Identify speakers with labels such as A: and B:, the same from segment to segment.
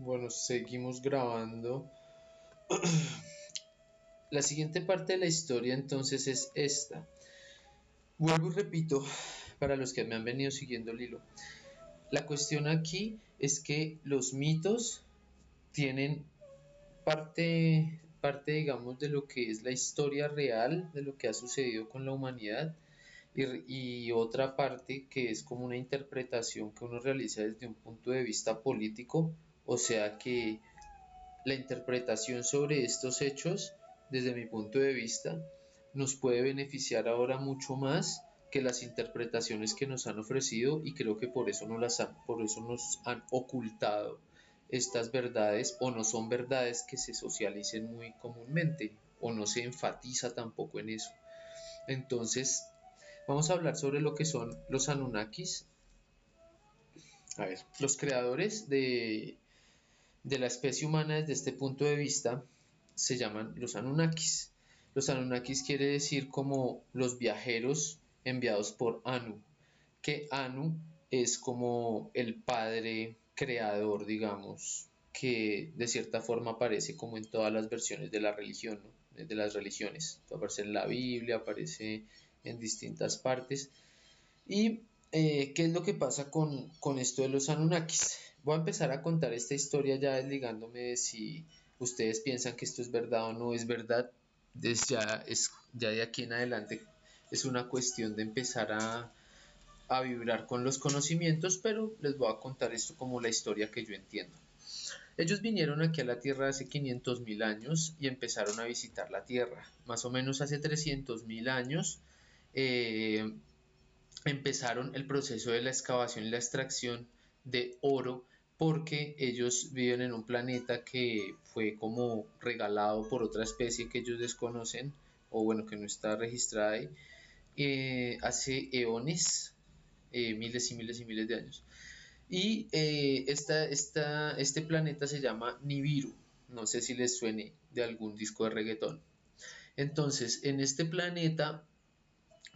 A: Bueno, seguimos grabando. La siguiente parte de la historia entonces es esta. Vuelvo y repito, para los que me han venido siguiendo el hilo. La cuestión aquí es que los mitos tienen parte, digamos, de lo que es la historia real, de lo que ha sucedido con la humanidad, y otra parte que es como una interpretación que uno realiza desde un punto de vista político, o sea que la interpretación sobre estos hechos, desde mi punto de vista, nos puede beneficiar ahora mucho más que las interpretaciones que nos han ofrecido, y creo que por eso nos han ocultado estas verdades, o no son verdades que se socialicen muy comúnmente, o no se enfatiza tampoco en eso. Entonces, vamos a hablar sobre lo que son los Anunnakis. A ver, los creadores de la especie humana desde este punto de vista se llaman los Anunnakis. Los Anunnakis quiere decir como los viajeros enviados por Anu, que Anu es como el padre creador, digamos, que de cierta forma aparece como en todas las versiones de la religión, ¿no? De las religiones. Aparece en la Biblia, aparece en distintas partes. ¿Y qué es lo que pasa con esto de los Anunnakis? Voy a empezar a contar esta historia ya desligándome de si ustedes piensan que esto es verdad o no es verdad. Ya de aquí en adelante es una cuestión de empezar a vibrar con los conocimientos, pero les voy a contar esto como la historia que yo entiendo. Ellos vinieron aquí a la Tierra hace 500.000 años y empezaron a visitar la Tierra. Más o menos hace 300.000 años eh, empezaron el proceso de la excavación y la extracción de oro, porque ellos viven en un planeta que fue como regalado por otra especie que ellos desconocen, o bueno, que no está registrada ahí, hace eones, miles y miles y miles de años. Y este planeta se llama Nibiru. No sé si les suene de algún disco de reggaetón. Entonces, en este planeta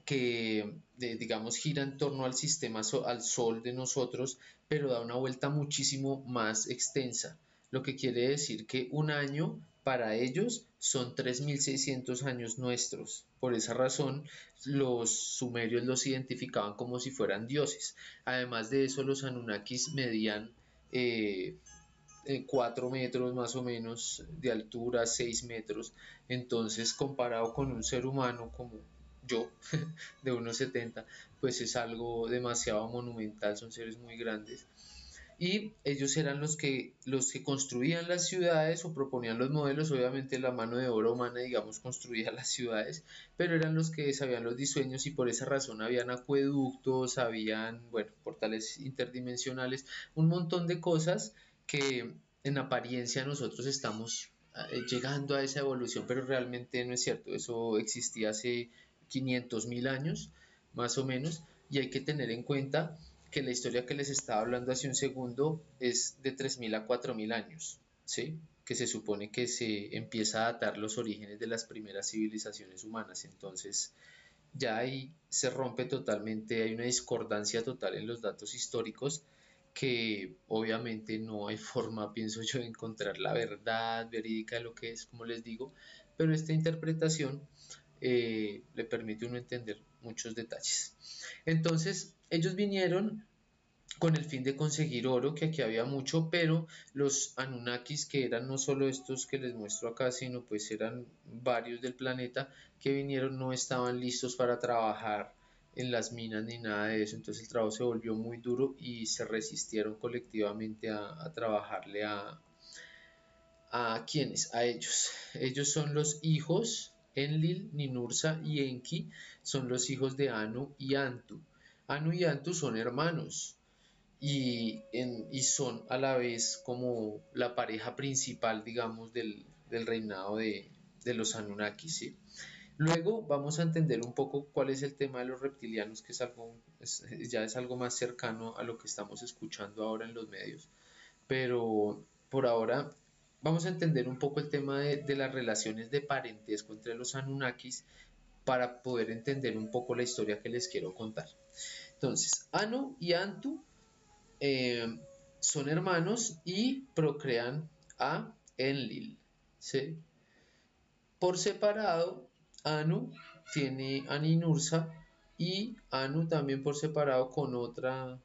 A: que digamos gira en torno al sistema, al sol de nosotros, pero da una vuelta muchísimo más extensa, lo que quiere decir que un año para ellos son 3.600 años nuestros. Por esa razón, los sumerios los identificaban como si fueran dioses. Además de eso, los Anunnakis medían 4 metros más o menos de altura, 6 metros. Entonces, comparado con un ser humano como yo, de 1,70, pues es algo demasiado monumental, son seres muy grandes. Y ellos eran los que construían las ciudades o proponían los modelos. Obviamente la mano de obra humana, digamos, construía las ciudades, pero eran los que sabían los diseños, y por esa razón habían acueductos, habían, bueno, portales interdimensionales, un montón de cosas que en apariencia nosotros estamos llegando a esa evolución, pero realmente no es cierto. Eso existía hace 500.000 años, más o menos, y hay que tener en cuenta que la historia que les estaba hablando hace un segundo es de 3.000 a 4.000 años, ¿sí? Que se supone que se empieza a datar los orígenes de las primeras civilizaciones humanas. Entonces, ya ahí se rompe totalmente, hay una discordancia total en los datos históricos, que obviamente no hay forma, pienso yo, de encontrar la verdad verídica de lo que es, como les digo, pero esta interpretación le permite a uno entender muchos detalles. Entonces, ellos vinieron con el fin de conseguir oro, que aquí había mucho, pero los Anunnakis, que eran no solo estos que les muestro acá, sino pues eran varios del planeta que vinieron, no estaban listos para trabajar en las minas ni nada de eso. Entonces el trabajo se volvió muy duro y se resistieron colectivamente a trabajarle a quienes, a ellos. Ellos son los hijos, Enlil, Ninursa y Enki, son los hijos de Anu y Antu. Anu y Antu son hermanos, y son a la vez como la pareja principal, digamos, del reinado de los Anunnaki, ¿sí? Luego vamos a entender un poco cuál es el tema de los reptilianos, que ya es algo más cercano a lo que estamos escuchando ahora en los medios. Pero por ahora vamos a entender un poco el tema de las relaciones de parentesco entre los Anunnakis, para poder entender un poco la historia que les quiero contar. Entonces, Anu y Antu eh, son hermanos y procrean a Enlil, ¿sí? Por separado, Anu tiene a Ninursa y Anu también por separado con otra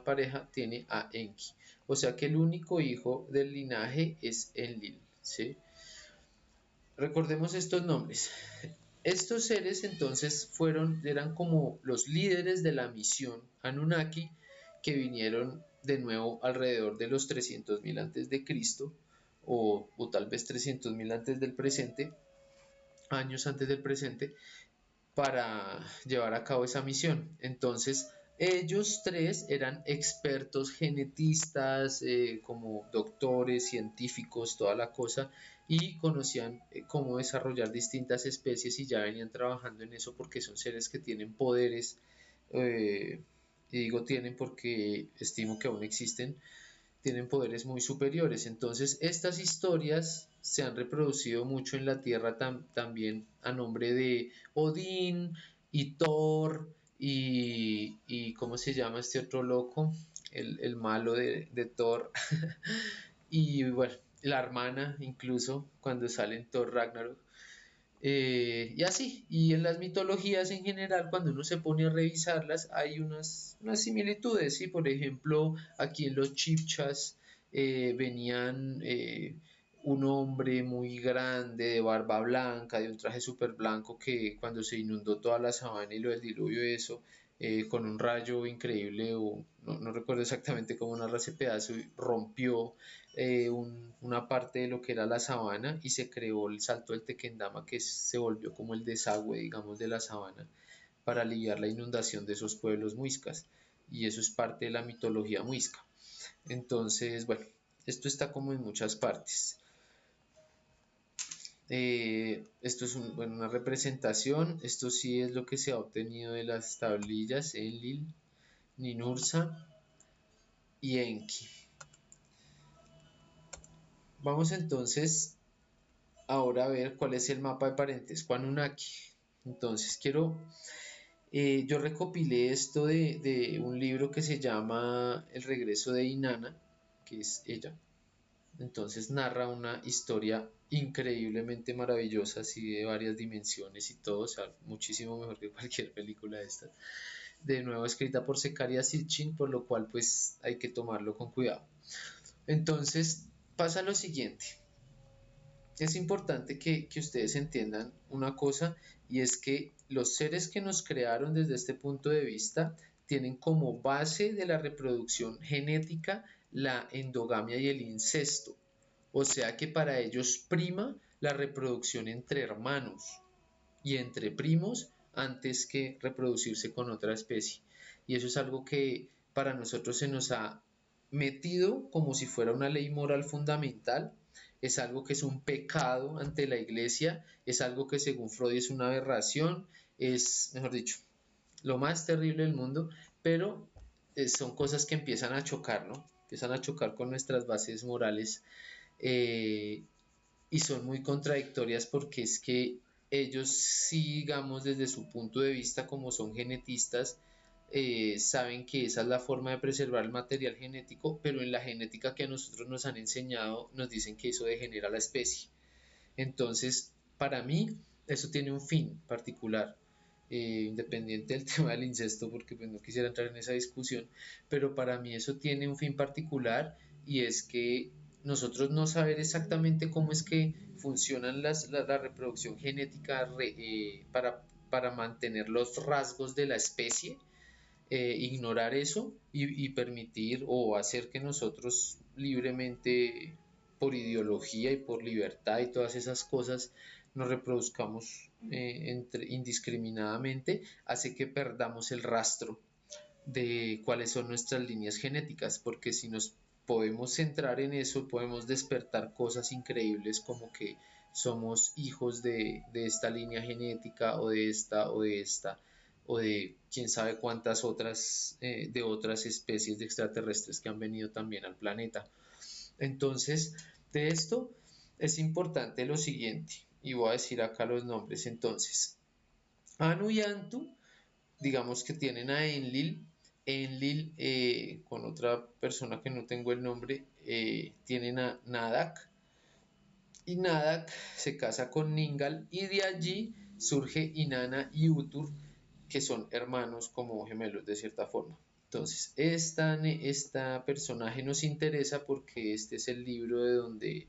A: pareja tiene a Enki. O sea que el único hijo del linaje es Enlil, ¿sí? Recordemos estos nombres. Estos seres entonces eran como los líderes de la misión Anunnaki que vinieron de nuevo alrededor de los 300.000 antes de Cristo o tal vez 300.000 antes del presente, años antes del presente, para llevar a cabo esa misión. Entonces, ellos tres eran expertos genetistas, como doctores, científicos, toda la cosa, y conocían cómo desarrollar distintas especies y ya venían trabajando en eso porque son seres que tienen poderes, y digo tienen porque estimo que aún existen, tienen poderes muy superiores. Entonces, estas historias se han reproducido mucho en la Tierra también a nombre de Odín y Thor y ¿cómo se llama este otro loco? El malo de Thor. Y bueno, la hermana incluso cuando sale en Thor Ragnarok. Y así, y en las mitologías en general, cuando uno se pone a revisarlas, hay unas similitudes, ¿sí? Por ejemplo, aquí en los Chibchas venían un hombre muy grande, de barba blanca, de un traje súper blanco, que cuando se inundó toda la sabana y lo del diluvio y eso, con un rayo increíble, o no recuerdo exactamente cómo narra ese pedazo, y rompió una parte de lo que era la sabana y se creó el salto del Tequendama que se volvió como el desagüe, digamos, de la sabana para aliviar la inundación de esos pueblos muiscas. Y eso es parte de la mitología muisca. Entonces, bueno, esto está como en muchas partes. Esto es bueno, una representación. Esto sí es lo que se ha obtenido de las tablillas Enlil, Ninursa y Enki. Vamos entonces ahora a ver cuál es el mapa de parentesco Anunnaki. Entonces yo recopilé esto de un libro que se llama El regreso de Inanna, que es ella. Entonces narra una historia increíblemente maravillosa, así de varias dimensiones y todo, o sea, muchísimo mejor que cualquier película de estas. De nuevo escrita por Zecharia Sitchin, por lo cual pues hay que tomarlo con cuidado. Entonces pasa lo siguiente. Es importante que ustedes entiendan una cosa, y es que los seres que nos crearon desde este punto de vista tienen como base de la reproducción genética la endogamia y el incesto. O sea que para ellos prima la reproducción entre hermanos y entre primos antes que reproducirse con otra especie. Y eso es algo que para nosotros se nos ha metido como si fuera una ley moral fundamental. Es algo que es un pecado ante la iglesia, es algo que según Freud es una aberración, es, mejor dicho, lo más terrible del mundo, pero son cosas que empiezan a chocar, ¿no? Empiezan a chocar con nuestras bases morales, eh, y son muy contradictorias porque es que ellos sí, digamos, desde su punto de vista, como son genetistas, saben que esa es la forma de preservar el material genético, pero en la genética que a nosotros nos han enseñado nos dicen que eso degenera la especie. Entonces, para mí, eso tiene un fin particular, independiente del tema del incesto, porque pues, no quisiera entrar en esa discusión, pero para mí eso tiene un fin particular, y es que nosotros no saber exactamente cómo es que funcionan la reproducción genética para mantener los rasgos de la especie, ignorar eso y permitir o hacer que nosotros libremente, por ideología y por libertad y todas esas cosas, nos reproduzcamos indiscriminadamente, hace que perdamos el rastro de cuáles son nuestras líneas genéticas, porque si nos podemos centrar en eso, podemos despertar cosas increíbles como que somos hijos de esta línea genética o de esta o de esta o de quién sabe cuántas otras, de otras especies de extraterrestres que han venido también al planeta. Entonces, de esto es importante lo siguiente, y voy a decir acá los nombres. Entonces, Anu y Antu, digamos que tienen a Enlil, Enlil, con otra persona que no tengo el nombre, tienen a Nadak, y Nadak se casa con Ningal, y de allí surge Inanna y Utur, que son hermanos como gemelos de cierta forma. Entonces, esta personaje nos interesa porque este es el libro de donde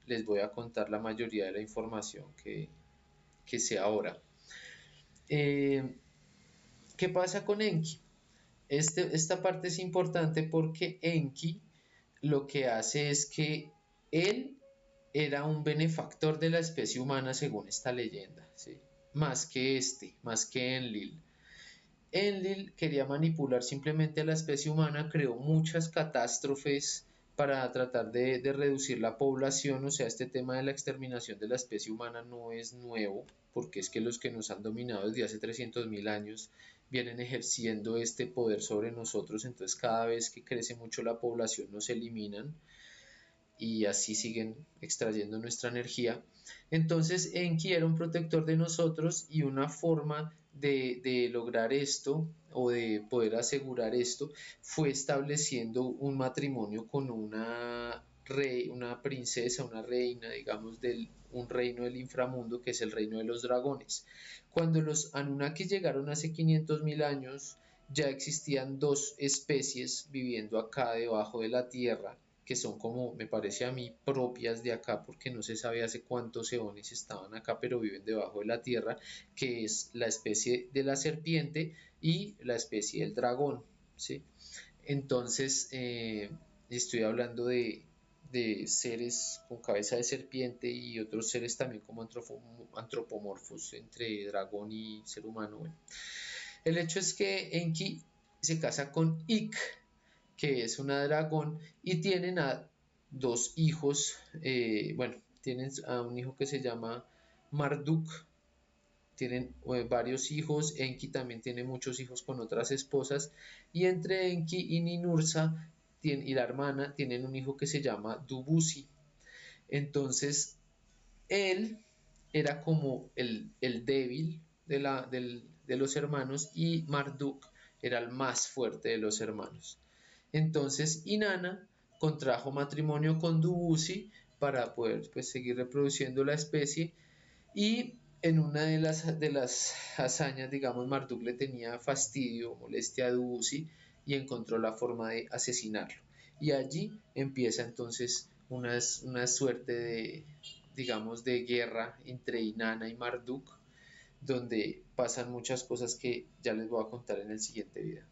A: les voy a contar la mayoría de la información que sé ahora. Eh, ¿Qué pasa con Enki? Esta parte es importante porque Enki lo que hace es que él era un benefactor de la especie humana según esta leyenda, ¿sí? Más que Enlil. Enlil quería manipular simplemente a la especie humana, creó muchas catástrofes para tratar de reducir la población, o sea, este tema de la exterminación de la especie humana no es nuevo, porque es que los que nos han dominado desde hace 300.000 años vienen ejerciendo este poder sobre nosotros, entonces cada vez que crece mucho la población nos eliminan y así siguen extrayendo nuestra energía. Entonces Enki era un protector de nosotros y una forma de lograr esto o de poder asegurar esto fue estableciendo un matrimonio con una princesa, una reina, digamos, un reino del inframundo que es el reino de los dragones. Cuando los Anunnaki llegaron hace 500.000 años, ya existían dos especies viviendo acá debajo de la tierra que son como, me parece a mí, propias de acá, porque no se sabe hace cuántos eones estaban acá, pero viven debajo de la tierra, que es la especie de la serpiente y la especie del dragón, ¿sí? Entonces, estoy hablando de seres con cabeza de serpiente y otros seres también como antropomorfos entre dragón y ser humano. Bueno. El hecho es que Enki se casa con Ik, que es una dragón, y tienen a dos hijos, bueno, tienen a un hijo que se llama Marduk, tienen varios hijos, Enki también tiene muchos hijos con otras esposas, y entre Enki y Ninursa y la hermana tienen un hijo que se llama Dubusi. Entonces, él era como el débil de los hermanos y Marduk era el más fuerte de los hermanos. Entonces Inanna contrajo matrimonio con Dubusi para poder pues, seguir reproduciendo la especie y en una de las hazañas, digamos, Marduk le tenía fastidio, molestia a Dubusi y encontró la forma de asesinarlo. Y allí empieza entonces una suerte de, digamos, de guerra entre Inanna y Marduk, donde pasan muchas cosas que ya les voy a contar en el siguiente video.